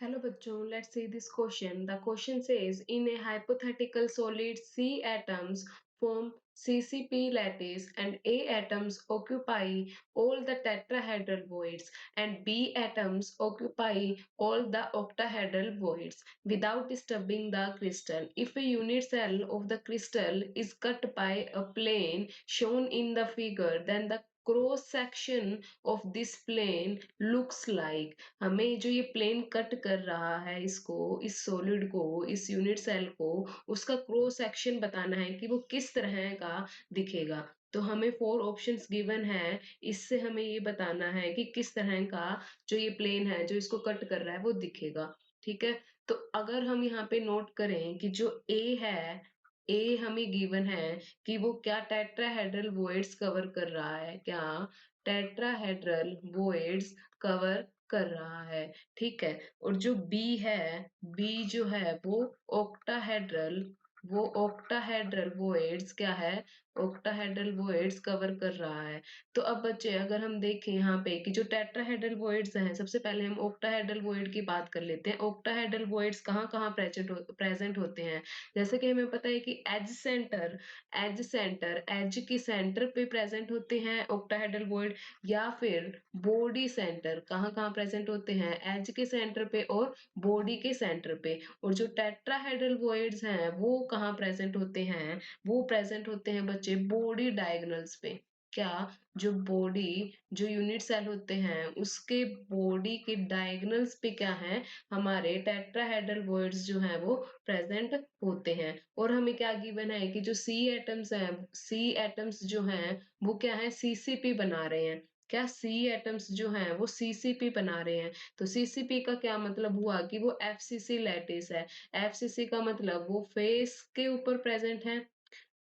Hello bachcho, let's see this question. The question says, in a hypothetical solid, C atoms form CCP lattice and A atoms occupy all the tetrahedral voids and B atoms occupy all the octahedral voids without disturbing the crystal. If a unit cell of the crystal is cut by a plane shown in the figure, then the cross section of this plane looks like. हमें जो ये plane cut कर रहा है इसको, इस solid को, इस यूनिट सेल को, उसका क्रॉस सेक्शन बताना है कि वो किस तरह का दिखेगा। तो हमें 4 ऑप्शंस गिवन है, इससे हमें ये बताना है कि किस तरह का जो ये प्लेन है जो इसको कट कर रहा है वो दिखेगा। ठीक है, तो अगर हम यहाँ पे नोट करें कि जो ए है, ए हमें गिवन है कि वो क्या टेट्राहेड्रल वॉइड्स कवर कर रहा है, क्या टेट्राहेड्रल वॉइड्स कवर कर रहा है। ठीक है, और जो बी है, बी जो है वो ऑक्टाहेड्रल वॉइड्स क्या है, ऑक्टाहेड्रल वॉइड्स कवर कर रहा है। तो अब बच्चे अगर हम देखें यहाँ पे कि जो टेट्राहेड्रल वॉइड्स हैं, सबसे पहले हम ऑक्टाहेड्रल वॉइड की बात कर लेते हैं। ऑक्टाहेड्रल वॉइड्स कहाँ कहाँ प्रेजेंट होते हैं। जैसे कि हमें पता है कि एज की सेंटर पे प्रेजेंट होते हैं ऑक्टाहेड्रल वॉइड, या फिर बॉडी सेंटर, कहाँ कहाँ प्रेजेंट होते हैं, एज के सेंटर पे और बॉडी के सेंटर पे। और जो टेट्राहेड्रल वॉइड्स हैं वो कहाँ प्रेजेंट होते हैं, वो प्रेजेंट होते हैं बच्चे बॉडी डायगोनल्स पे। क्या, जो बॉडी, जो यूनिट सेल होते हैं उसके बॉडी के डायगोनल्स पे क्या है, हमारे टेट्राहेड्रल वॉइड्स जो हैं वो प्रेजेंट होते हैं। और हमें क्या गिवन है कि जो सी एटम्स हैं, सी एटम्स जो हैं वो क्या है, सीसीपी बना रहे हैं। क्या, सी एटम्स जो हैं वो सीसीपी बना रहे हैं। तो सीसीपी का क्या मतलब हुआ कि वो एफसीसी लैटिस है। एफसीसी का मतलब वो फेस के ऊपर प्रेजेंट है,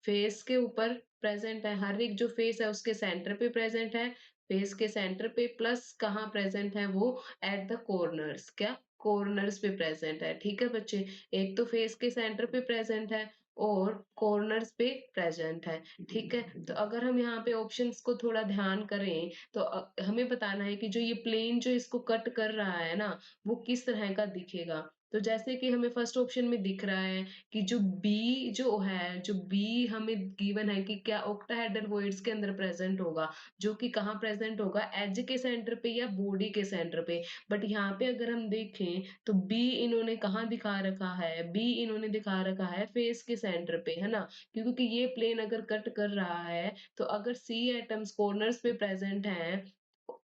फेस के ऊपर प्रेजेंट है, हर एक जो फेस है उसके सेंटर पे प्रेजेंट है, फेस के सेंटर पे, प्लस कहाँ प्रेजेंट है वो, एट द कॉर्नर्स, क्या, कॉर्नर्स पे प्रेजेंट है। ठीक है बच्चे, एक तो फेस के सेंटर पे प्रेजेंट है और कॉर्नर्स पे प्रेजेंट है। ठीक है, तो अगर हम यहाँ पे ऑप्शंस को थोड़ा ध्यान करें तो हमें बताना है कि जो ये प्लेन जो इसको कट कर रहा है ना, वो किस तरह का दिखेगा। तो जैसे कि हमें फर्स्ट ऑप्शन में दिख रहा है कि जो बी जो है, जो बी हमें गिवन है कि क्या ऑक्टाहेड्रल वॉइड्स के अंदर प्रेजेंट होगा, जो कि कहाँ प्रेजेंट होगा, एज के सेंटर पे या बॉडी के सेंटर पे। बट यहाँ पे अगर हम देखें तो बी इन्होंने कहाँ दिखा रखा है, बी इन्होंने दिखा रखा है फेस के सेंटर पे, है ना। क्योंकि ये प्लेन अगर कट कर रहा है तो अगर सी एटम्स कॉर्नर्स पे प्रेजेंट हैं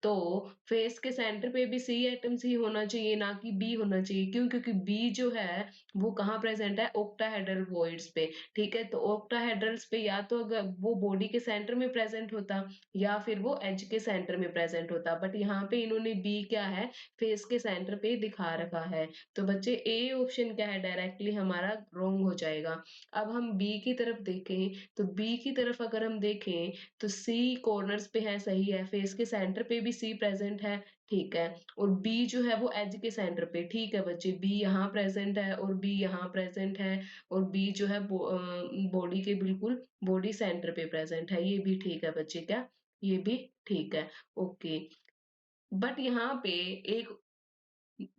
तो फेस के सेंटर पे भी सी एटम्स ही होना चाहिए, ना कि बी होना चाहिए। क्यों, क्योंकि बी जो है वो कहाँ प्रेजेंट है, ऑक्टाहेड्रल वॉइड्स पे। ठीक है, तो ऑक्टाहेड्रल्स पे या तो अगर वो बॉडी के सेंटर में प्रेजेंट होता या फिर वो एज के सेंटर में प्रेजेंट होता, बट यहाँ पे इन्होंने बी क्या है, फेस के सेंटर पे दिखा रखा है। तो बच्चे ए ऑप्शन क्या है, डायरेक्टली हमारा रॉन्ग हो जाएगा। अब हम बी की तरफ देखें तो बी की तरफ अगर हम देखें तो सी कॉर्नर्स पे है, सही है, फेस के सेंटर पे भी सी प्रेजेंट है। ठीक है, और बी जो है वो एज के सेंटर पे, ठीक है बच्चे, बी यहाँ प्रेजेंट है और बी यहाँ प्रेजेंट है, और बी जो है बॉडी के बिल्कुल बॉडी सेंटर पे प्रेजेंट है, ये भी ठीक है बच्चे, क्या, ये भी ठीक है। ओके, बट यहाँ पे एक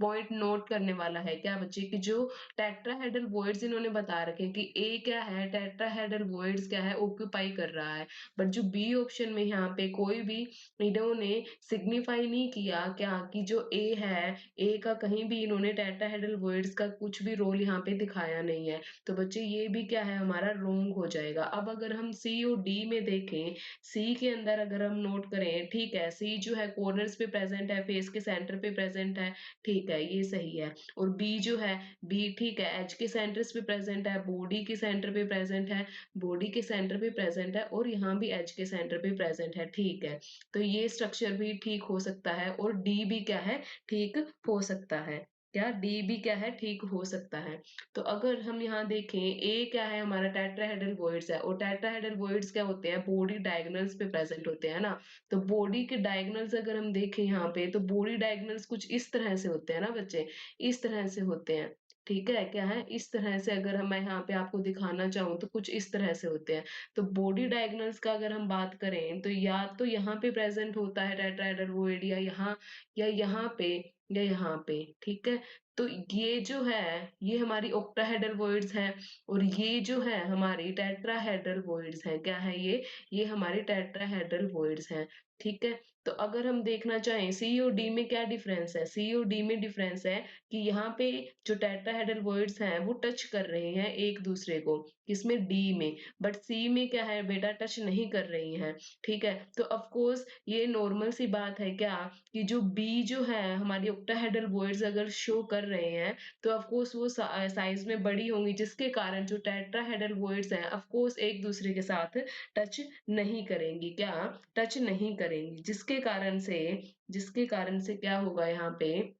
पॉइंट नोट करने वाला है, क्या बच्चे, कि जो टेट्राहेड्रल वॉइड्स इन्होंने बता रखे कि ए क्या है, टेट्राहेड्रल वॉइड्स क्या है, ऑक्यूपाई कर रहा है। बट जो बी ऑप्शन में यहाँ पे कोई भी इन्होंने सिग्निफाई नहीं किया क्या कि जो ए है, ए का कहीं भी इन्होंने टेट्राहेड्रल वॉइड्स का कुछ भी रोल यहाँ पे दिखाया नहीं है। तो बच्चे ये भी क्या है, हमारा रोंग हो जाएगा। अब अगर हम सी और डी में देखें, सी के अंदर अगर हम नोट करें, ठीक है, सी जो है कॉर्नर्स पे प्रेजेंट है, फेस के सेंटर पे प्रेजेंट है, ठीक है, ये सही है। और बी जो है, बी ठीक है, एच के सेंटर्स पे प्रेजेंट है, बॉडी के सेंटर पे प्रेजेंट है, बॉडी के सेंटर पे प्रेजेंट है, और यहाँ भी एच के सेंटर पे प्रेजेंट है। ठीक है, तो ये स्ट्रक्चर भी ठीक हो सकता है और डी भी क्या है, ठीक हो सकता है। क्या, डी भी क्या है, ठीक हो सकता है। तो अगर हम यहाँ देखें, ए क्या है, हमारा टेट्राहेड्रल वॉइड्स है, और टेट्राहेड्रल वॉइड्स क्या होते हैं, बॉडी डायगोनल्स पे प्रेजेंट होते हैं ना। तो बॉडी के डायगोनल्स अगर हम देखें यहाँ पे, तो बॉडी डायगोनल्स कुछ इस तरह से होते हैं ना बच्चे, इस तरह से होते हैं। ठीक है, क्या है, इस तरह से अगर हम, मैं यहाँ पे आपको दिखाना चाहूँ तो कुछ इस तरह से होते हैं। तो बॉडी डायगोनल्स का अगर हम बात करें तो या तो यहाँ पे प्रेजेंट होता है टेट्राहेड्रल वॉइड, या यहाँ पे, या यहाँ पे। ठीक है, तो ये जो है ये हमारी ऑक्टाहेड्रल वॉइड्स हैं और ये जो है हमारी टेट्राहेड्रल वॉइड्स हैं। क्या है ये हमारी टेट्राहेड्रल वॉइड्स हैं। ठीक है, तो अगर हम देखना चाहें सी और डी में क्या डिफरेंस है, सी और डी में डिफरेंस है कि यहाँ पे जो टेट्राहेड्रल वॉइड्स हैं वो टच कर रहे हैं एक दूसरे को, किसमें, डी में, बट सी में क्या है बेटा, टच नहीं कर रही हैं। ठीक है, तो ऑफ कोर्स ये नॉर्मल सी बात है क्या कि जो बी जो है हमारी ऑक्टाहेड्रल वॉइड्स अगर शो कर रहे हैं तो ऑफ कोर्स वो साइज में बड़ी होंगी, जिसके कारण जो टेट्राहेड्रल वॉइड्स हैं ऑफ कोर्स एक दूसरे के साथ टच नहीं करेंगी। क्या, टच नहीं करेंगी, जिसके कारण से क्या होगा यहाँ पे,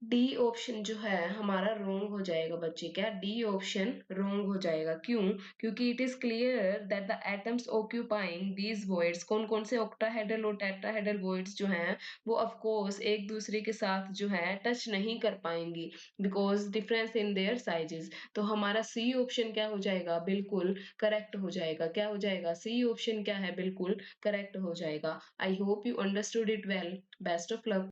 डी ऑप्शन जो है हमारा रॉन्ग हो जाएगा बच्चे। क्या, डी ऑप्शन रॉन्ग हो जाएगा, क्यों, क्योंकि it is clear that the atoms occupying these voids, कौन कौन से ऑक्टाहेड्रल और टेट्राहेड्रल वॉइड्स जो हैं वो ऑफ कोर्स एक दूसरे के साथ जो है टच नहीं कर पाएंगी because difference in their sizes. तो हमारा सी ऑप्शन क्या हो जाएगा, बिल्कुल करेक्ट हो जाएगा। क्या हो जाएगा, सी ऑप्शन क्या है, बिल्कुल करेक्ट हो जाएगा। I hope you understood it well. Best of luck.